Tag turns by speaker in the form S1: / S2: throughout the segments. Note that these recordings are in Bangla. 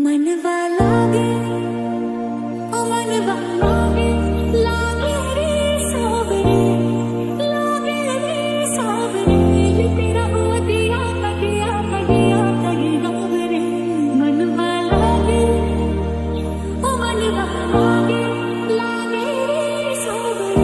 S1: मनवा लागे ओ मनवा लागे लागे रे सावरे लागे रे सावरे तेरा हो दिया तगिया तगिया तगी गावरे मनवा लागे ओ मनवा लागे लागे रे सावरे।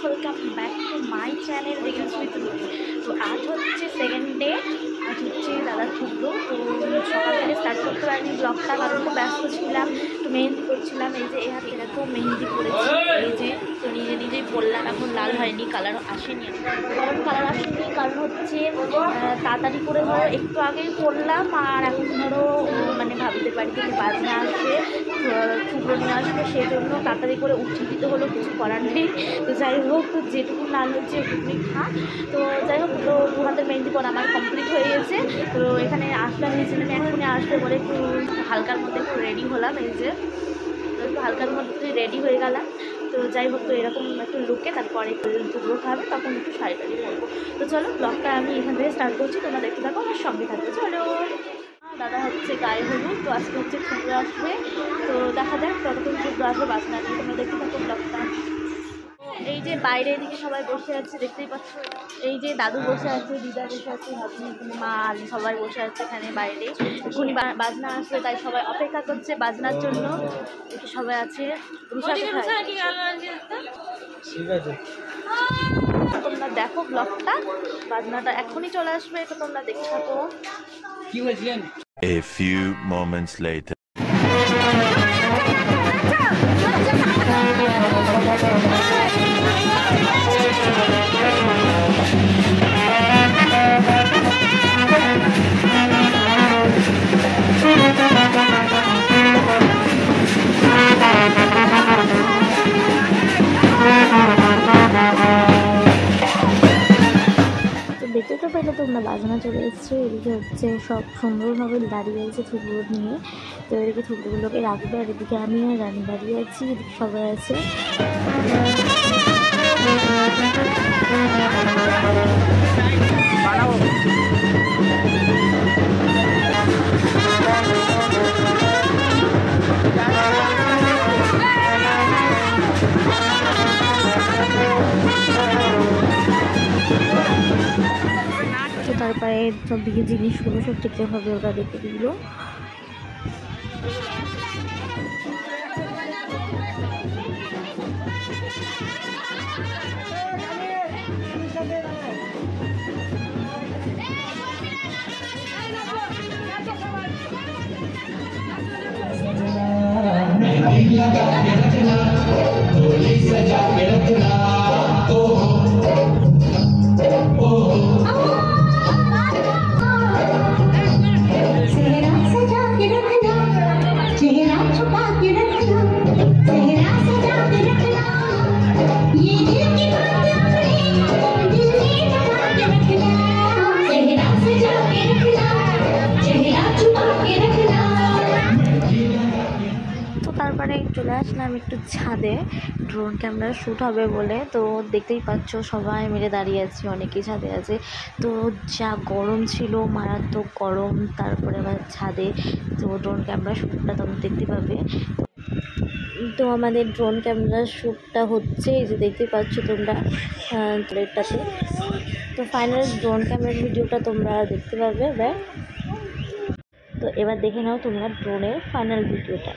S2: Welcome back to my channel reels with Ruby. তো আজ হচ্ছে সেকেন্ড ডে, আজ হচ্ছে দাদার ঠুকলো। তো সকাল থেকে স্টার্ট করতে পারিনি ব্লগটা, কারণ খুব ব্যস্ত ছিলাম। তো মেহেন্দি করছিলাম, এই যে এই হাতে এরকম মেহেন্দি করেছি, এই যে তো নিজে নিজেই বললাম এখন লাল হয়নি, কালার আসেনি। কারণ কালার আসেনি কারণ হচ্ছে তাড়াতাড়ি করে ধরো একটু আগেই করলাম, আর এখন ধরো মানে ভাবিদের বাড়ি থেকে বাজনা আসবে, ঠুকলো নিয়ে আসবে, সেই জন্য তাড়াতাড়ি করে উঠিয়ে দিতে হলো, কিছু করার নেই। তো যাই হোক, তো যেটুকু লাল হচ্ছে একটুকুনি খা। তো যাই হোক, তো দু হাতের মেহেন্দি পর আমার কমপ্লিট হয়ে গেছে। তো এখানে আসলাম, নিচে নেমে এখনই আসবে বলে একটু হালকার মধ্যে একটু রেডি হলাম, এই যে একটু হালকার মধ্যে রেডি হয়ে গেলাম। তো যাই হোক, তো এরকম একটু লুকে তারপরে দুপুর খাবে, তখন একটু শাড়ি টাড়ি পরবো। তো চলো ব্লগটা আমি এখান থেকে স্টার্ট করছি, তোমরা দেখতে থাকো, আমার সঙ্গে থাকবে। চলো, দাদা হচ্ছে গায়ে হলুদ, তো আজকে হচ্ছে ঠুকরো আসবে। তো দেখা যাক ততক্ষণ ঠুকরো আসবে বাজনা নিয়ে, তোমরা দেখতে থাকো ব্লগটা। এই যে বাইরে এদিকে সবাই বসে আছে, দেখতেই পাচ্ছ। এই যে দাদু বসে আছে, দিদা বসে আছে, মা সবাই বসে আছে এখানে বাইরে। এক্ষুনি বাজনা আসবে, তাই সবাই অপেক্ষা করছে বাজনার জন্য। এদিকে সবাই আছে। তোমরা দেখো ব্লগটা, বাজনাটা এখনই চলে আসবে, তো তোমরা দেখতে থাকো।
S3: A few moments later.
S4: দেখতে তো পেলে তোমরা বাজনা চলে এসছে। এদিকে হচ্ছে সব সুন্দরভাবে দাঁড়িয়ে আছে থুকরো নিয়ে। তো এদিকে থুকরোগুলোকে রাখবে, আর এদিকে আমি আর রানী দাঁড়িয়ে আছি, এদিকে সবাই আছে। তো তারপরে সব দিকে জিনিসগুলো সব ঠিকঠাকভাবে ওরা রেখে দিল। তারপরে চলে আসলাম একটু ছাদে, ড্রোন ক্যামেরা শ্যুট হবে বলে। তো দেখতেই পাচ্ছ সবাই মিলে দাঁড়িয়ে আছি, অনেকেই ছাদে আছে। তো যা গরম ছিল, মারাত্মক গরম, তারপরে আবার ছাদে। তো ড্রোন ক্যামেরা শ্যুটটা তোমরা দেখতে পাবে। তো আমাদের ড্রোন ক্যামেরার শ্যুটটা হচ্ছে, এই যে দেখতে পাচ্ছ তোমরা প্লেটটাতে। তো ফাইনাল ড্রোন ক্যামেরার ভিডিওটা তোমরা দেখতে পাবে। তো এবার দেখে নাও তোমরা ড্রোনের ফাইনাল ভিডিওটা।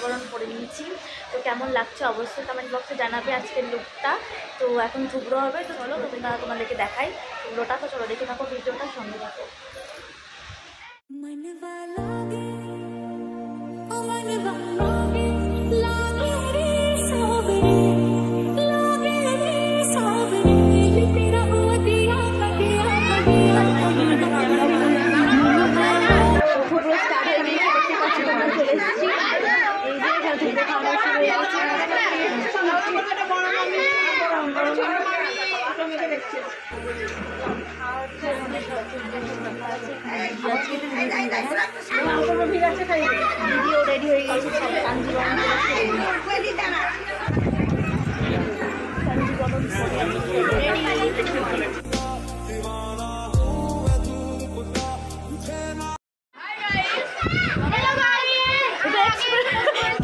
S2: কাঞ্জিবরণ পরে নিয়েছি। তো কেমন লাগছে অবশ্যই কমেন্ট বক্সে জানাবে আজকের লুকটা। তো এখন থুবড়ো হবে, তো চলো তোমাদেরকে দেখাই থুবড়োটা। তো চলো দেখে থাকো ভিডিওটা, সঙ্গে থাকো।
S1: मनवा लागे ओ मनवा लागे लागे रे सावरे लागे रे सावरे ये तेरा हो दिया कटिया कटिया
S2: থুবড়ো স্টার্ট হয়ে গিয়েছে, দেখতে পাচ্ছি তোমরা চলে এসেছি। এই যে থুবড়ো খাওয়া শুরু হয়ে গেছে। ভিডিও রেডি হয়ে গেছে, সব কাঞ্জিবরণ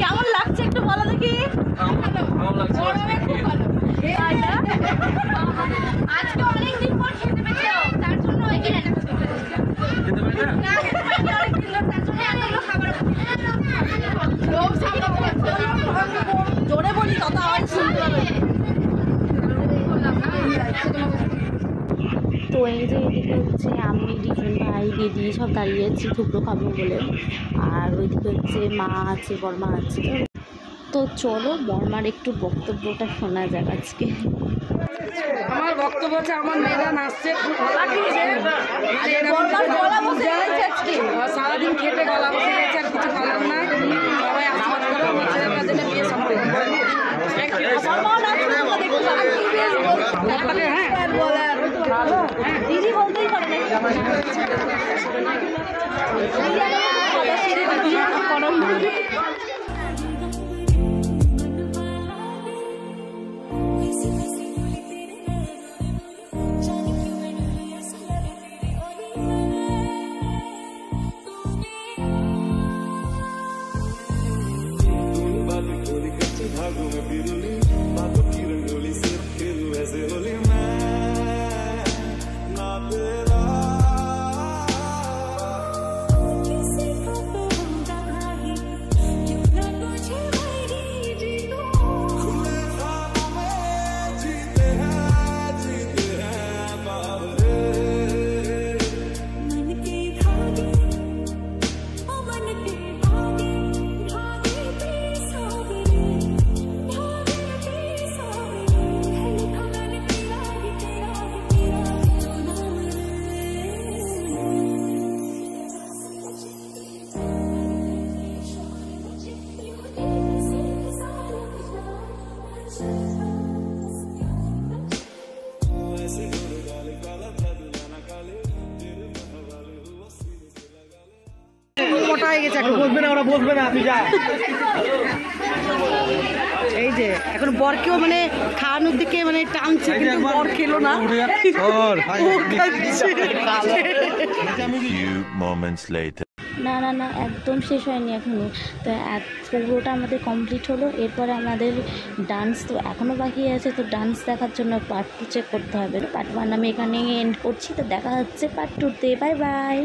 S2: কেমন লাগছে একটু বলো দেখি। আজকে অনেকদিন পর খেতে পেয়েছো, তার জন্য জোরে বলি তত আওয়াজ শুনতে হবে।
S4: তো এই যে এদিকে হচ্ছে আমি, রিজুন ভাই, দিদি সব দাঁড়িয়েছি থুবড়ো খাবো বলে। আর ওইদিকে হচ্ছে মা আছে, বর্মা আছে। তো চলো বর্মার একটু বক্তব্যটা শোনা যাক আজকে।
S5: আমার বক্তব্য হচ্ছে আমার মেয়েরা নাচছে, খুব ভালো লাগছে। সারাদিন খেটে গলা বসে গেছে, আর কিছু বলার নাই। সবাই আশীর্বাদ করো আমার ছেলেমেয়ের জন্য বিয়ে সব করে।
S2: দিদি বলতেই পারে
S5: মোটা হয়ে গেছে, এই যে এখন বরকেও মানে খাওয়ানোর দিকে মানে টানছে, কিন্তু বর খেলো না।
S3: Few moments later.
S4: না না না, একদম শেষ হয়নি এখনও। তো পুরোটা আমাদের কমপ্লিট হলো। এরপরে আমাদের ডান্স তো এখনও বাকি আছে। তো ডান্স দেখার জন্য পার্ট 2 চেক করতে হবে। পার্ট 1 আমি এখানে এন্ড করছি। তো দেখা হচ্ছে পার্ট 2-তে। Bye bye.